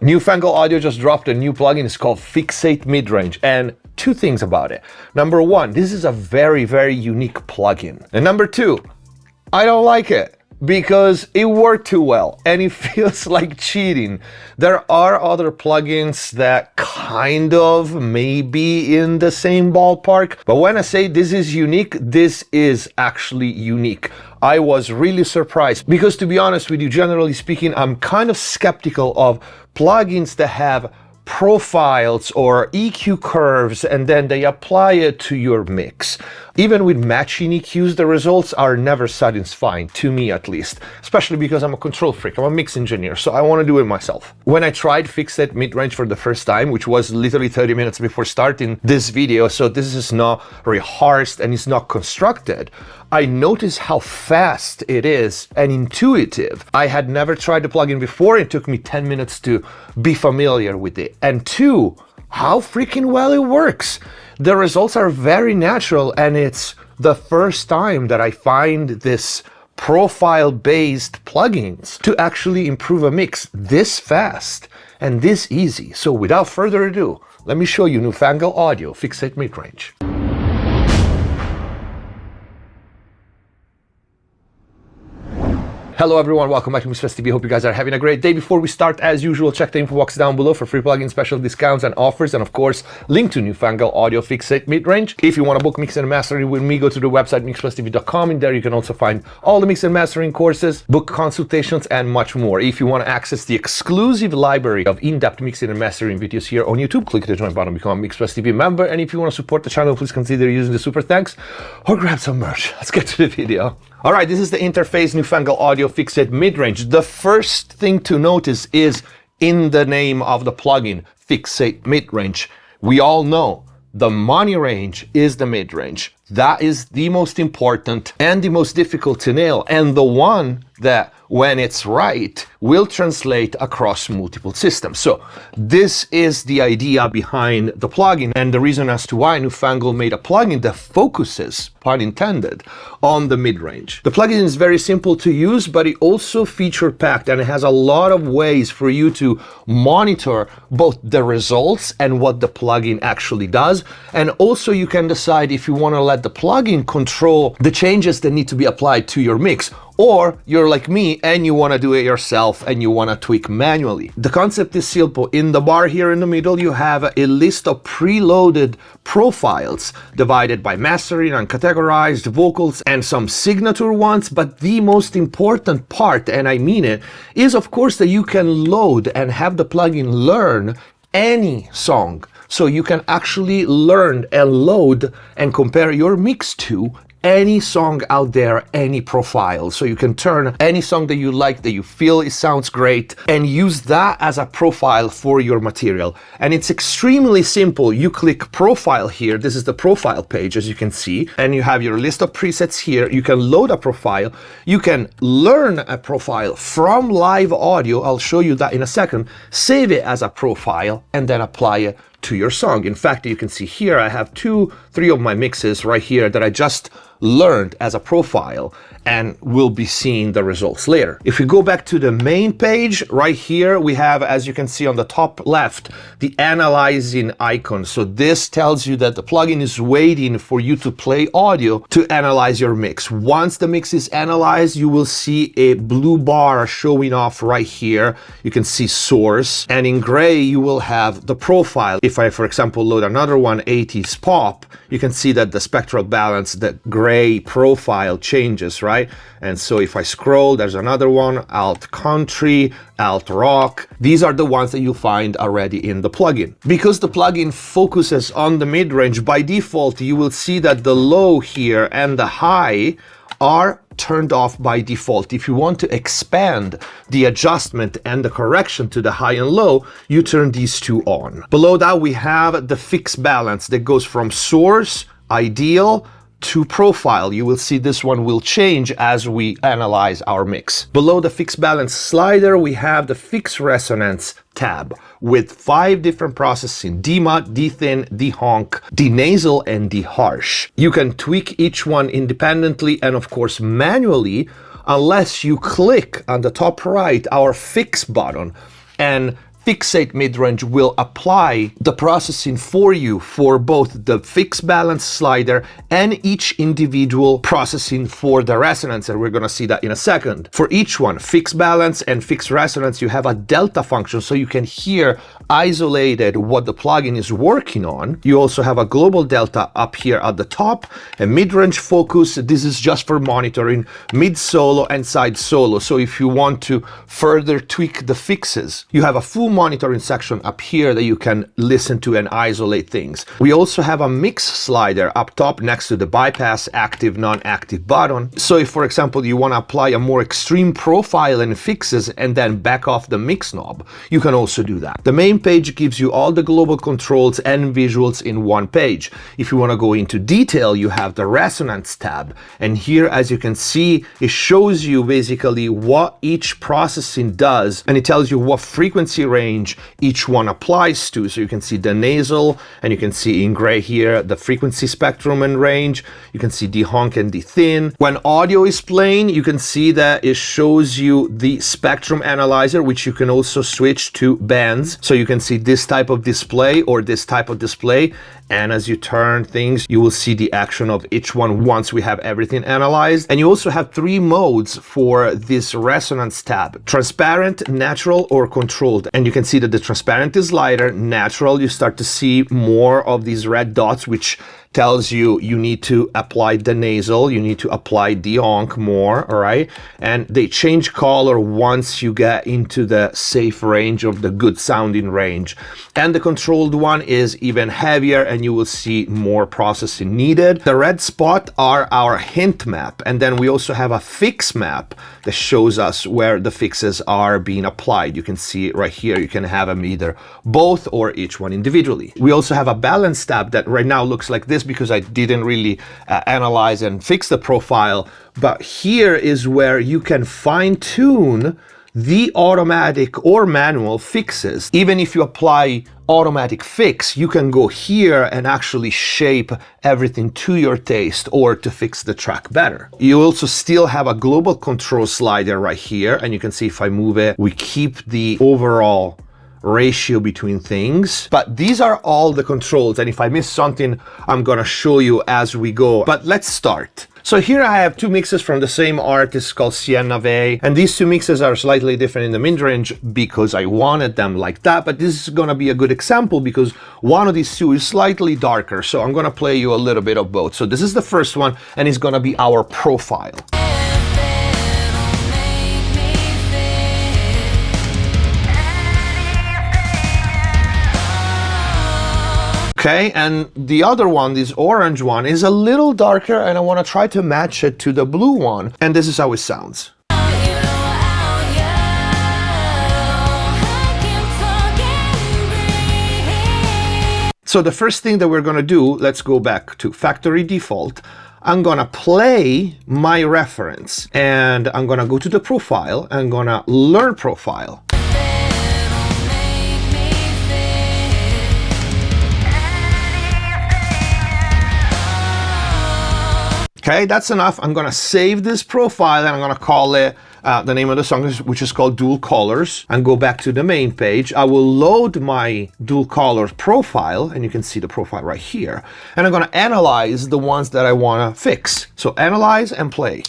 Newfangled Audio just dropped a new plugin. It's called Fixate Midrange, and two things about it. Number one, this is a very, very unique plugin. And number two, I don't like it because it worked too well and it feels like cheating. There are other plugins that kind of may be in the same ballpark, but when I say this is unique, this is actually unique. I was really surprised because, to be honest with you, generally speaking, I'm kind of skeptical of plugins that have profiles or EQ curves and then they apply it to your mix. Even with matching EQs, the results are never satisfying, to me at least, especially because I'm a control freak, I'm a mix engineer, so I want to do it myself. When I tried Fixate Midrange for the first time, which was literally 30 minutes before starting this video, so this is not rehearsed and it's not constructed, I noticed how fast it is and intuitive. I had never tried the plugin before. It took me 10 minutes to be familiar with it. And two, how freaking well it works. The results are very natural, and it's the first time that I find this profile-based plugins to actually improve a mix this fast and this easy. So without further ado, let me show you Newfangled Audio Fixate Midrange. Hello everyone, welcome back to McSolaar TV. Hope you guys are having a great day. Before we start, as usual, check the info box down below for free plugin special discounts and offers, and of course, link to Newfangled Audio Fixate Midrange. If you want to book mix and mastering with me, go to the website McSolaarTV.com. In there you can also find all the mix and mastering courses, book consultations, and much more. If you want to access the exclusive library of in-depth mixing and mastering videos here on YouTube, click the join button, become a McSolaar TV member. And if you want to support the channel, please consider using the super thanks or grab some merch. Let's get to the video. All right, this is the interface Newfangled Audio Fixate Midrange. The first thing to notice is in the name of the plugin, Fixate Midrange. We all know the money range is the midrange. That is the most important and the most difficult to nail, and the one that, when it's right, will translate across multiple systems. So this is the idea behind the plugin and the reason as to why Newfangled made a plugin that focuses, pun intended, on the mid-range. The plugin is very simple to use, but it also feature-packed, and it has a lot of ways for you to monitor both the results and what the plugin actually does. And also you can decide if you want to let the plugin control the changes that need to be applied to your mix, or you're like me and you want to do it yourself and you want to tweak manually. The concept is simple. In the bar here in the middle, you have a list of preloaded profiles divided by mastering and categorized vocals and some signature ones. But the most important part, and I mean it, is of course that you can load and have the plugin learn any song. So you can actually learn and load and compare your mix to any song out there, any profile. So you can turn any song that you like, that you feel it sounds great, and use that as a profile for your material. And it's extremely simple. You click profile here. This is the profile page, as you can see, and you have your list of presets here. You can load a profile. You can learn a profile from live audio. I'll show you that in a second. Save it as a profile and then apply it to your song. In fact, you can see here, I have 3 of my mixes right here that I just learned as a profile, and we'll be seeing the results later. If we go back to the main page, right here we have, as you can see on the top left, the analyzing icon. So this tells you that the plugin is waiting for you to play audio to analyze your mix. Once the mix is analyzed, you will see a blue bar showing off right here. You can see source, and in gray you will have the profile. If I, for example, load another one, 80s pop, you can see that the spectral balance, the gray profile changes, right? And so if I scroll, there's another one, alt country, alt rock. These are the ones that you'll find already in the plugin. Because the plugin focuses on the mid-range, by default, you will see that the low here and the high are turned off by default. If you want to expand the adjustment and the correction to the high and low, you turn these two on. Below that, we have the fixed balance that goes from source, ideal, to profile. You will see this one will change as we analyze our mix. Below the fixed balance slider, we have the fixed resonance tab with 5 different processing: demut, dethin, dehonk, denasal, and deharsh. You can tweak each one independently and of course manually, unless you click on the top right our fix button and Fixate midrange will apply the processing for you for both the fixed balance slider and each individual processing for the resonance, and we're gonna see that in a second. For each one, fixed balance and fixed resonance, you have a delta function, so you can hear isolated what the plugin is working on. You also have a global delta up here at the top, a mid-range focus. This is just for monitoring mid solo and side solo. So if you want to further tweak the fixes, you have a full monitoring section up here that you can listen to and isolate things. We also have a mix slider up top next to the bypass active non-active button. So if, for example, you want to apply a more extreme profile and fixes and then back off the mix knob, you can also do that. The main page gives you all the global controls and visuals in one page. If you want to go into detail, you have the resonance tab, and here, as you can see, it shows you basically what each processing does, and it tells you what frequency range each one applies to. So you can see the nasal, and you can see in gray here the frequency spectrum and range. You can see the honk and the thin. When audio is playing, you can see that it shows you the spectrum analyzer, which you can also switch to bands. So you can see this type of display or this type of display, and as you turn things, you will see the action of each one once we have everything analyzed. And you also have 3 modes for this resonance tab: transparent, natural, or controlled. And you can see that the transparent is lighter. Natural, you start to see more of these red dots, which tells you you need to apply the nasal, you need to apply the honk more, all right? And they change color once you get into the safe range of the good sounding range. And the controlled one is even heavier, and you will see more processing needed. The red spot are our hint map, and then we also have a fix map that shows us where the fixes are being applied. You can see it right here. You can have them either both or each one individually. We also have a balance tab that right now looks like this because I didn't really analyze and fix the profile, but here is where you can fine-tune the automatic or manual fixes. Even if you apply automatic fix, you can go here and actually shape everything to your taste or to fix the track better. You also still have a global control slider right here, and you can see if I move it, we keep the overall ratio between things. But these are all the controls, and if I miss something, I'm gonna show you as we go. But let's start. So here I have 2 mixes from the same artist called Sienna Vey, and these 2 mixes are slightly different in the mid-range because I wanted them like that, but this is gonna be a good example because one of these 2 is slightly darker, so I'm gonna play you a little bit of both. So this is the first one, and it's gonna be our profile. Okay, and the other one, this orange one, is a little darker, and I want to try to match it to the blue one, and this is how it sounds. So the first thing that we're going to do, let's go back to factory default. I'm gonna play my reference, and I'm gonna go to the profile, I'm gonna learn profile. Okay, that's enough. I'm gonna save this profile, and I'm gonna call it the name of the song, which is called Dual Colors, and go back to the main page. I will load my Dual Colors profile, and you can see the profile right here. And I'm gonna analyze the ones that I wanna fix. So analyze and play.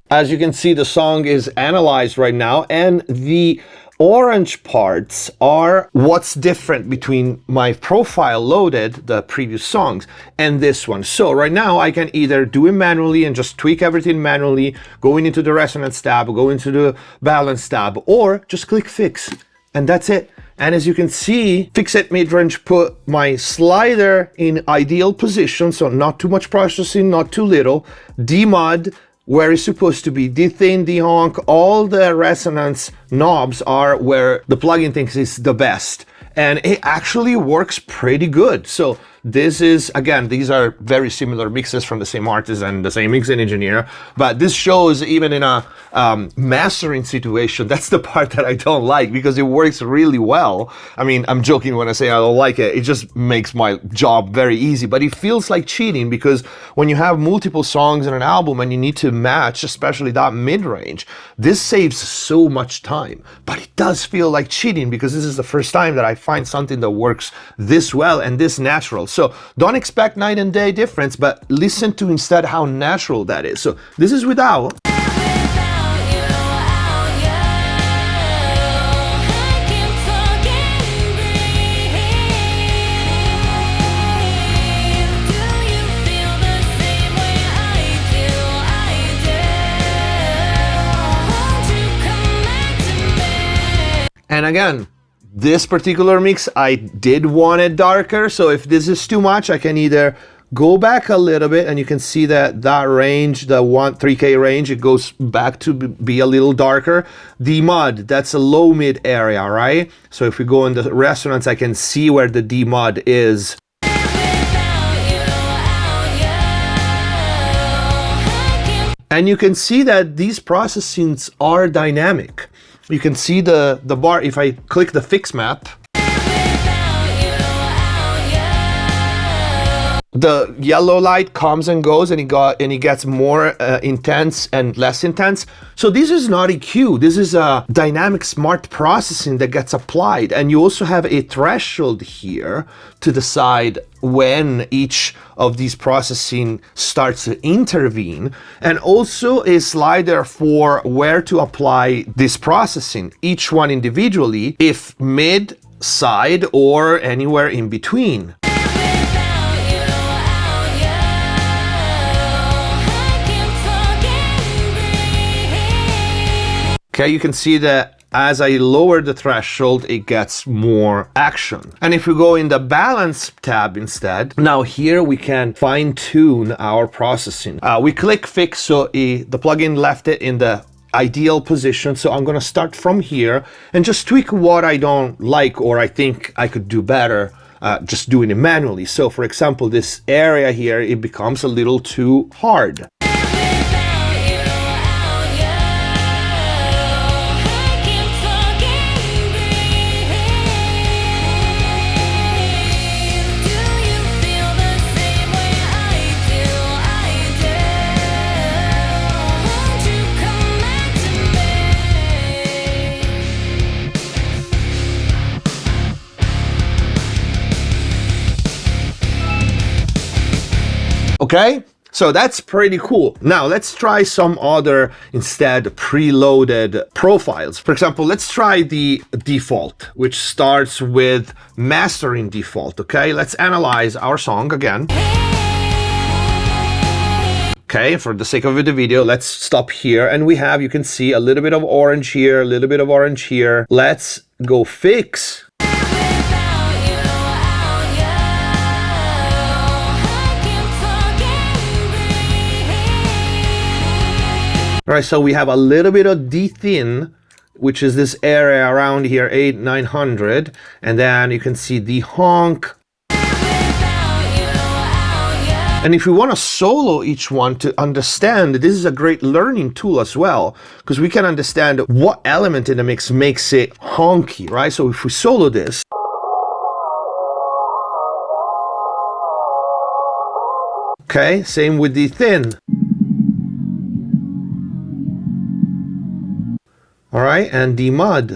As you can see, the song is analyzed right now, and the orange parts are what's different between my profile loaded, the previous songs, and this one. So right now I can either do it manually and just tweak everything manually, going into the resonance tab, go into the balance tab, or just click fix, and that's it. And as you can see, Fixate Midrange put my slider in ideal position, so not too much processing, not too little. D-mod where it's supposed to be, D-thin, D-honk, all the resonance knobs are where the plugin thinks is the best. And it actually works pretty good. So This is, again, these are very similar mixes from the same artist and the same mixing engineer, but this shows even in a mastering situation, that's the part that I don't like, because it works really well. I mean, I'm joking when I say I don't like it. It just makes my job very easy, but it feels like cheating, because when you have multiple songs in an album and you need to match, especially that mid-range, this saves so much time. But it does feel like cheating, because this is the first time that I find something that works this well and this natural. So don't expect night and day difference, but listen to instead how natural that is. So this is without. And again, this particular mix, I did want it darker. So if this is too much, I can either go back a little bit, and you can see that that range, the 3K range, it goes back to be a little darker. The mud, that's a low mid area, right? So if we go in the restaurants, I can see where the D mud is. And you can see that these processings are dynamic. You can see the bar. If I click the fix map, the yellow light comes and goes, and it gets more intense and less intense. So this is not EQ. This is a dynamic smart processing that gets applied. And you also have a threshold here to decide when each of these processing starts to intervene, and also a slider for where to apply this processing, each one individually, if mid, side, or anywhere in between. Okay, you can see that as I lower the threshold, it gets more action. And if we go in the balance tab instead, now here we can fine tune our processing. We click fix, so the plugin left it in the ideal position. So I'm gonna start from here and just tweak what I don't like, or I think I could do better, just doing it manually. So for example, this area here, it becomes a little too hard. Okay, so that's pretty cool. Now let's try some other instead preloaded profiles. For example, let's try the default, which starts with mastering default. Okay, let's analyze our song again. Okay, for the sake of the video, let's stop here, and we have, you can see a little bit of orange here, a little bit of orange here. Let's go fix. All right, so we have a little bit of de-thin, which is this area around here, 800-900, and then you can see the honk. And if we want to solo each one to understand, this is a great learning tool as well, because we can understand what element in the mix makes it honky, right? So if we solo this, okay, same with the thin. All right, and the mud.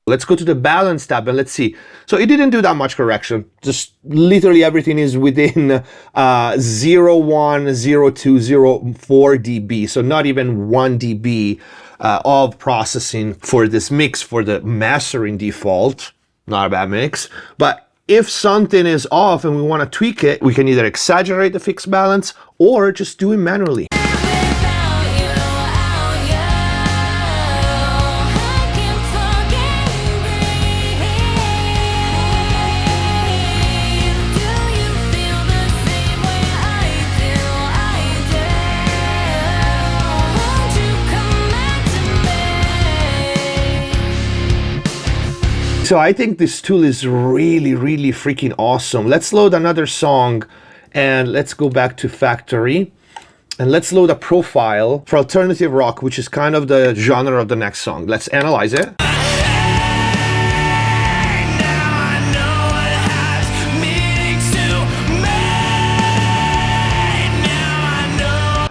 Let's go to the balance tab and let's see. So it didn't do that much correction. Just literally everything is within 0.1, 0.2, 0.4 dB. So not even 1 dB of processing for this mix for the mastering default. Not a bad mix, but if something is off and we want to tweak it, we can either exaggerate the fixed balance or just do it manually. So I think this tool is really, really freaking awesome. Let's load another song and let's go back to Factory. And let's load a profile for alternative rock, which is kind of the genre of the next song. Let's analyze it.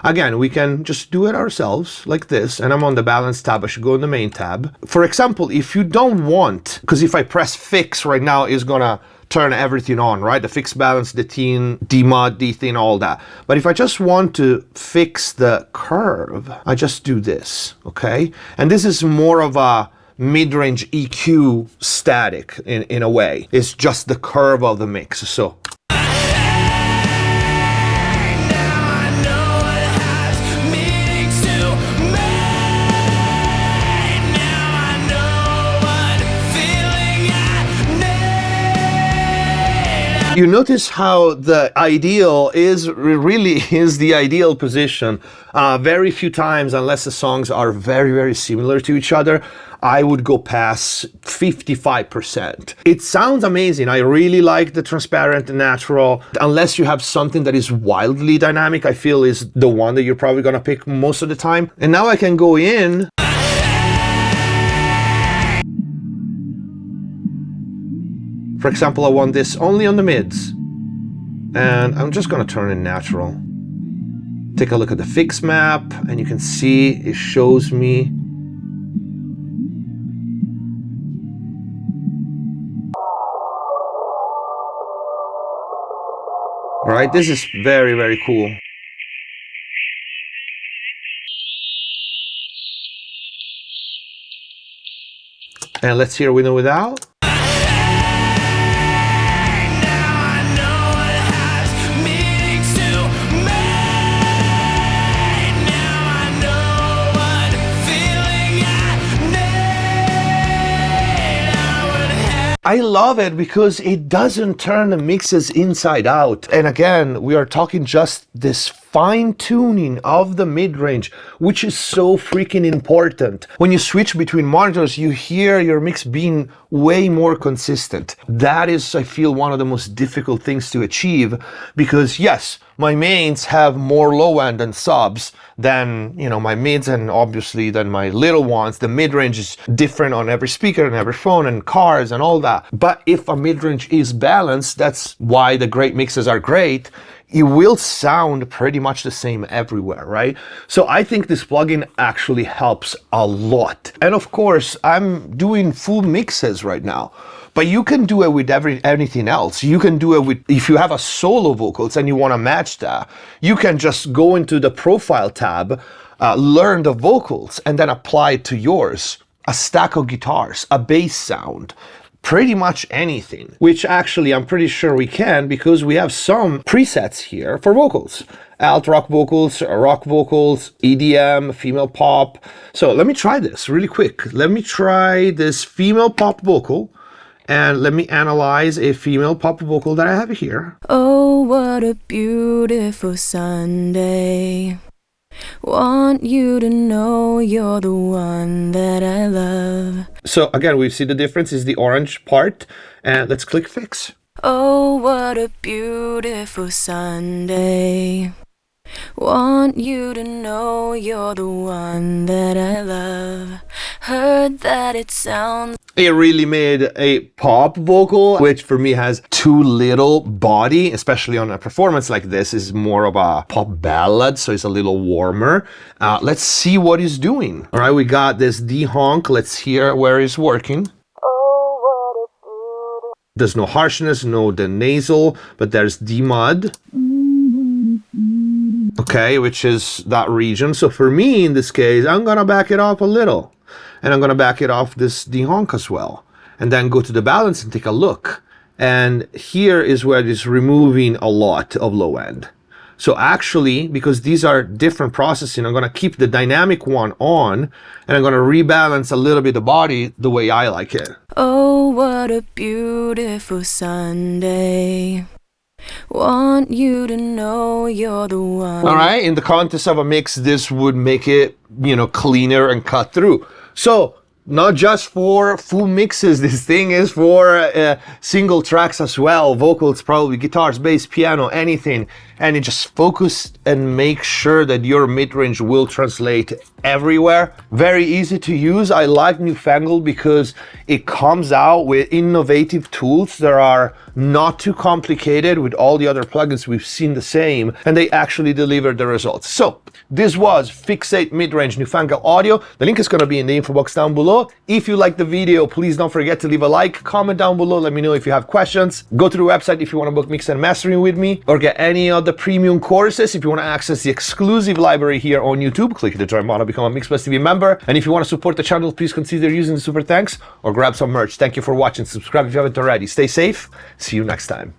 Again, we can just do it ourselves like this, and I'm on the balance tab. I should go in the main tab. For example, if you don't want, because if I press fix right now, it's gonna turn everything on, right? The fix balance, the tune, demod, dethin, all that. But if I just want to fix the curve, I just do this, okay? And this is more of a mid-range EQ static in a way. It's just the curve of the mix, so. You notice how the ideal is really is the ideal position. Very few times, unless the songs are very, very similar to each other, I would go past 55%. It sounds amazing. I really like the transparent and natural. Unless you have something that is wildly dynamic, I feel is the one that you're probably gonna pick most of the time. And now I can go in. For example, I want this only on the mids, and I'm just gonna turn it natural. Take a look at the fix map, and you can see it shows me. All right, this is very, very cool. And let's hear with and without. I love it because it doesn't turn the mixes inside out. And again, we are talking just this fine tuning of the mid-range, which is so freaking important. When you switch between monitors, you hear your mix being way more consistent. That is, I feel, one of the most difficult things to achieve because yes, my mains have more low end and subs than, you know, my mids and obviously than my little ones. The mid-range is different on every speaker and every phone and cars and all that. But if a mid-range is balanced, that's why the great mixes are great. It will sound pretty much the same everywhere, right? So I think this plugin actually helps a lot. And of course, I'm doing full mixes right now. But you can do it with anything else. You can do it with, if you have a solo vocals and you want to match that, you can just go into the profile tab, learn the vocals, and then apply it to yours. A stack of guitars, a bass sound, pretty much anything, which actually I'm pretty sure we can because we have some presets here for vocals. Alt rock vocals, EDM, female pop. So let me try this really quick. Let me try this female pop vocal. And let me analyze a female pop vocal that I have here. Oh, what a beautiful Sunday. Want you to know you're the one that I love. So again, we see the difference is the orange part. And let's click fix. Oh, what a beautiful Sunday. Want you to know you're the one that I love. Heard that it sounds. It really made a pop vocal, which for me has too little body, especially on a performance like this. Is more of a pop ballad, so it's a little warmer. Let's see what he's doing. All right, we got this D-honk. Let's hear where he's working. There's no harshness, no the nasal, but there's D-mod. Okay, which is that region. So for me, in this case, I'm gonna back it off a little. And I'm gonna back it off this D-honk as well. And then go to the balance and take a look. And here is where it is removing a lot of low end. So actually, because these are different processing, I'm gonna keep the dynamic one on, and I'm gonna rebalance a little bit the body the way I like it. Oh, what a beautiful Sunday. Want you to know you're the one. All right, in the context of a mix, this would make it, you know, cleaner and cut through. So not just for full mixes. This thing is for single tracks as well. Vocals, probably guitars, bass, piano, anything. And it just focus and make sure that your mid-range will translate everywhere. Very easy to use. I like Newfangled because it comes out with innovative tools that are not too complicated. With all the other plugins, we've seen the same, and they actually deliver the results. So this was Fixate Midrange Newfangled Audio. The link is going to be in the info box down below. If you like the video, please don't forget to leave a like, comment down below, let me know if you have questions. Go to the website if you want to book mix and mastering with me, or get any of the premium courses. If you want to access the exclusive library here on YouTube, click the join button, become a MixPlus TV member. And if you want to support the channel, please consider using the super thanks or grab some merch. Thank you for watching. Subscribe if you haven't already. Stay safe. See you next time.